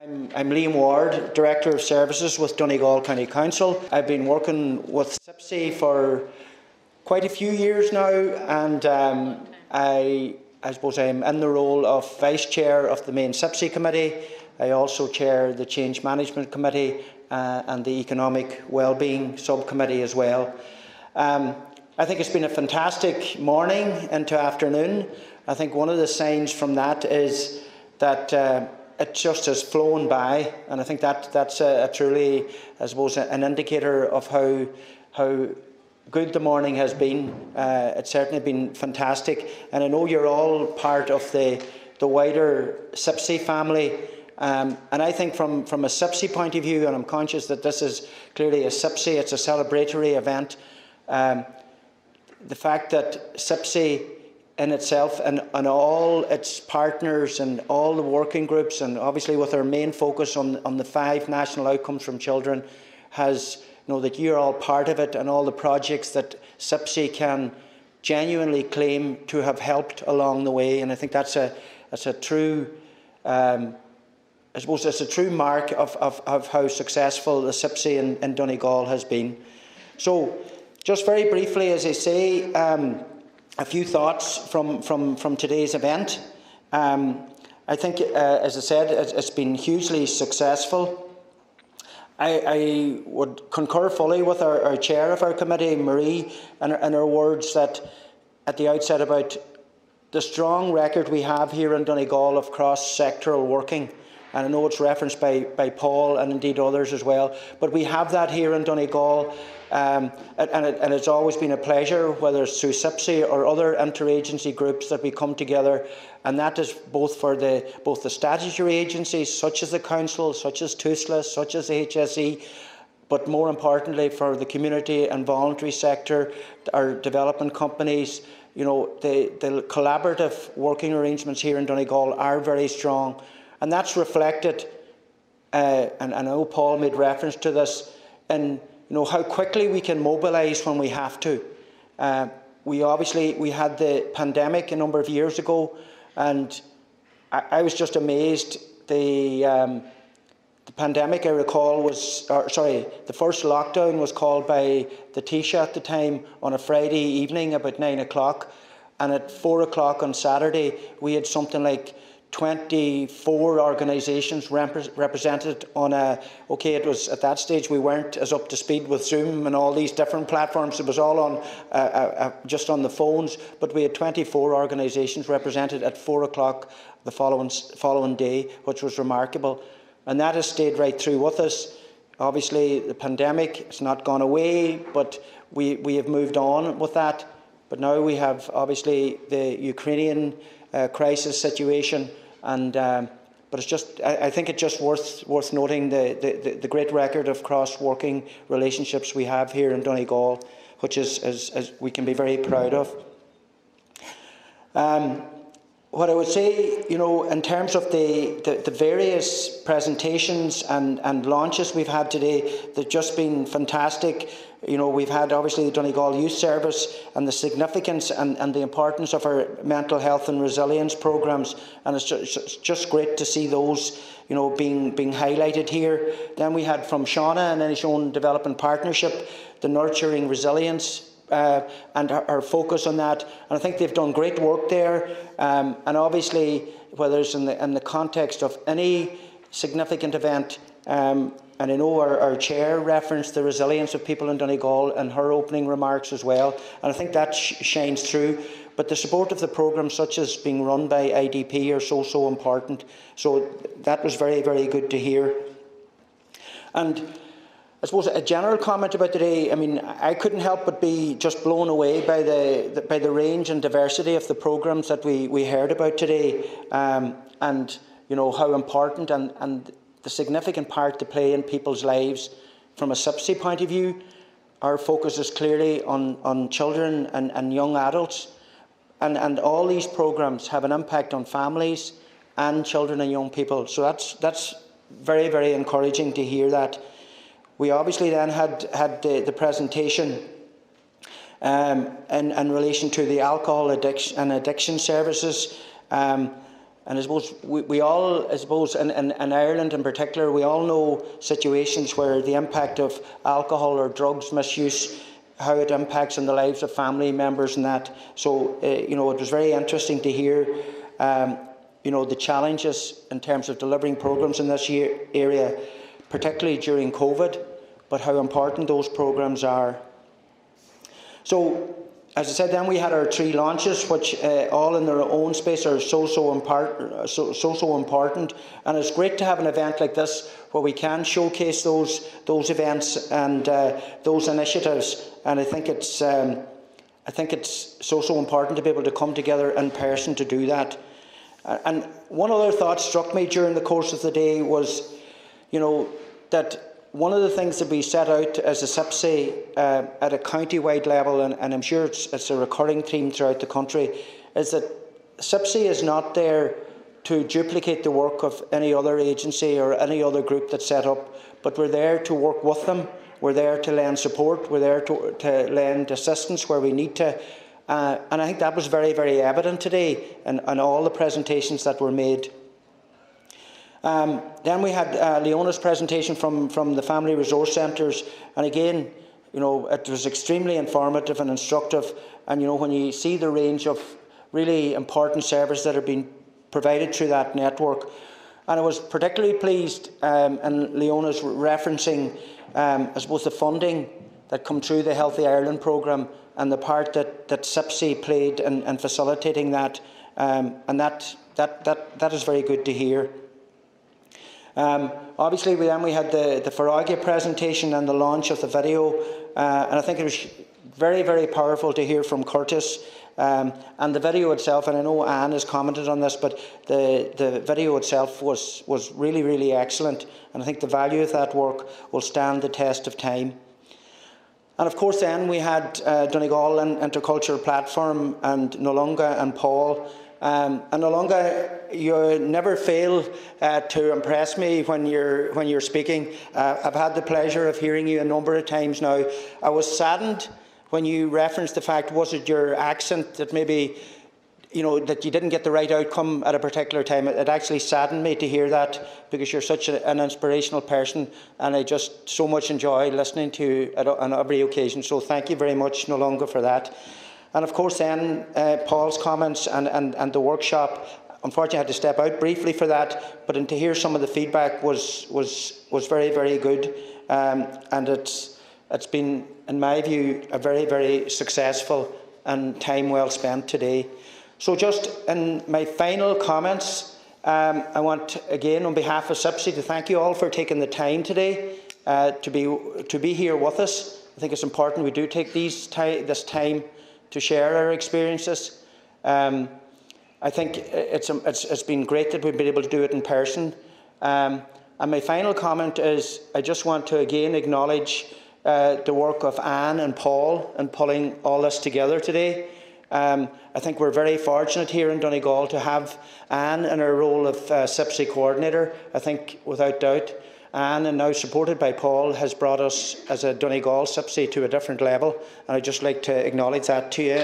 I'm Liam Ward, Director of Services with Donegal County Council. I've been working with CYPSC for quite a few years now, and I suppose I'm in the role of Vice Chair of the main CYPSC Committee. I also chair the Change Management Committee and the Economic Wellbeing Subcommittee as well. I think it's been a fantastic morning into afternoon. I think one of the signs from that is that it just has flown by, and I think that's a truly, I suppose, an indicator of how good the morning has been. It's certainly been fantastic, and I know you're all part of the wider CYPSC family. And I think from a CYPSC point of view, and I'm conscious that this is clearly a CYPSC, it's a celebratory event. The fact that CYPSC in itself and all its partners and all the working groups, and obviously with our main focus on the 5 national outcomes from children, has, that you're all part of it, and all the projects that CYPSC can genuinely claim to have helped along the way. And I think that's a true, I suppose it's a true mark of how successful the CYPSC in Donegal has been. So, just very briefly, as I say, a few thoughts from today's event. I think, as I said, it's been hugely successful. I would concur fully with our chair of our committee, Marie, and her words that at the outset about the strong record we have here in Donegal of cross-sectoral working. And I know it's referenced by Paul and indeed others as well, but we have that here in Donegal, and it's always been a pleasure, whether it's through CYPSC or other interagency groups, that we come together, and that is both for both the statutory agencies, such as the Council, such as TUSLA, such as the HSE, but more importantly for the community and voluntary sector, our development companies. The collaborative working arrangements here in Donegal are very strong. And that's reflected, and I know Paul made reference to this, in how quickly we can mobilise when we have to. We had the pandemic a number of years ago, and I was just amazed. The pandemic, I recall, the first lockdown was called by the Taoiseach at the time on a Friday evening about 9 o'clock, and at 4 o'clock on Saturday we had something like 24 organisations represented on it was at that stage we weren't as up to speed with Zoom and all these different platforms. It was all on just on the phones, but we had 24 organisations represented at 4 o'clock the following day, which was remarkable. And that has stayed right through with us. Obviously, the pandemic has not gone away, but we have moved on with that. But now we have, obviously, the Ukrainian crisis situation. But it's just, I think it's just worth noting the great record of cross-working relationships we have here in Donegal, which is we can be very proud of. What I would say, in terms of the various presentations and launches we've had today, they've just been fantastic. We've had obviously the Donegal Youth Service and the significance and the importance of our mental health and resilience programmes, and it's just great to see those, being highlighted here. Then we had from Shauna and Inishowen Development Partnership, the Nurturing Resilience, and our focus on that, and I think they've done great work there. And obviously, whether it's in the context of any significant event, and I know our chair referenced the resilience of people in Donegal in her opening remarks as well, and I think that shines through. But the support of the programmes such as being run by IDP are so important. So that was very, very good to hear. And I suppose a general comment about today, I couldn't help but be just blown away by the range and diversity of the programmes that we heard about today, and how important and the significant part to play in people's lives. From a CYPSC point of view, our focus is clearly on children and young adults, and all these programmes have an impact on families and children and young people. So that's very, very encouraging to hear that. We obviously then had the presentation in relation to the alcohol addiction services. And I suppose we all, I suppose, in Ireland in particular, we all know situations where the impact of alcohol or drugs misuse, how it impacts on the lives of family members and that. So, it was very interesting to hear, the challenges in terms of delivering programmes in this area, particularly during COVID, but how important those programmes are. So, as I said, then we had our 3 launches, which all in their own space are so important. And it's great to have an event like this where we can showcase those events and those initiatives. And I think it's so important to be able to come together in person to do that. And one other thought struck me during the course of the day was, that one of the things that we set out as a CYPSC at a county-wide level, and I'm sure it's a recurring theme throughout the country, is that CYPSC is not there to duplicate the work of any other agency or any other group that's set up, but we're there to work with them. We're there to lend support. We're there to lend assistance where we need to. And I think that was very, very evident today in all the presentations that were made. Then we had Leona's presentation from the Family Resource Centres, and again, it was extremely informative and instructive. And when you see the range of really important services that are being provided through that network, and I was particularly pleased, and Leona's referencing, I suppose, the funding that come through the Healthy Ireland programme and the part that CYPSC played in facilitating that, and that is very good to hear. Obviously, we had the Farragia presentation and the launch of the video, and I think it was very, very powerful to hear from Curtis. And the video itself, and I know Anne has commented on this, but the video itself was really, really excellent, and I think the value of that work will stand the test of time. And of course then we had Donegal Intercultural Platform and Nolunga and Paul. And Nolunga, you never fail to impress me when you're speaking. I've had the pleasure of hearing you a number of times now. I was saddened when you referenced the fact, was it your accent that maybe, that you didn't get the right outcome at a particular time. It actually saddened me to hear that, because you're such an inspirational person, and I just so much enjoy listening to you on every occasion. So thank you very much, Nolunga, for that. And of course then, Paul's comments and the workshop, unfortunately I had to step out briefly for that, but to hear some of the feedback was very, very good. And it's been, in my view, a very, very successful and time well spent today. So just in my final comments, I want again on behalf of CYPSC to thank you all for taking the time today to be here with us. I think it's important we do take this time to share our experiences. I think it's been great that we've been able to do it in person. And my final comment is I just want to again acknowledge the work of Anne and Paul in pulling all this together today. I think we're very fortunate here in Donegal to have Anne in her role of CYPSC coordinator. I think without doubt Anne, and now supported by Paul, has brought us as a Donegal CYPSC to a different level, and I'd just like to acknowledge that to you.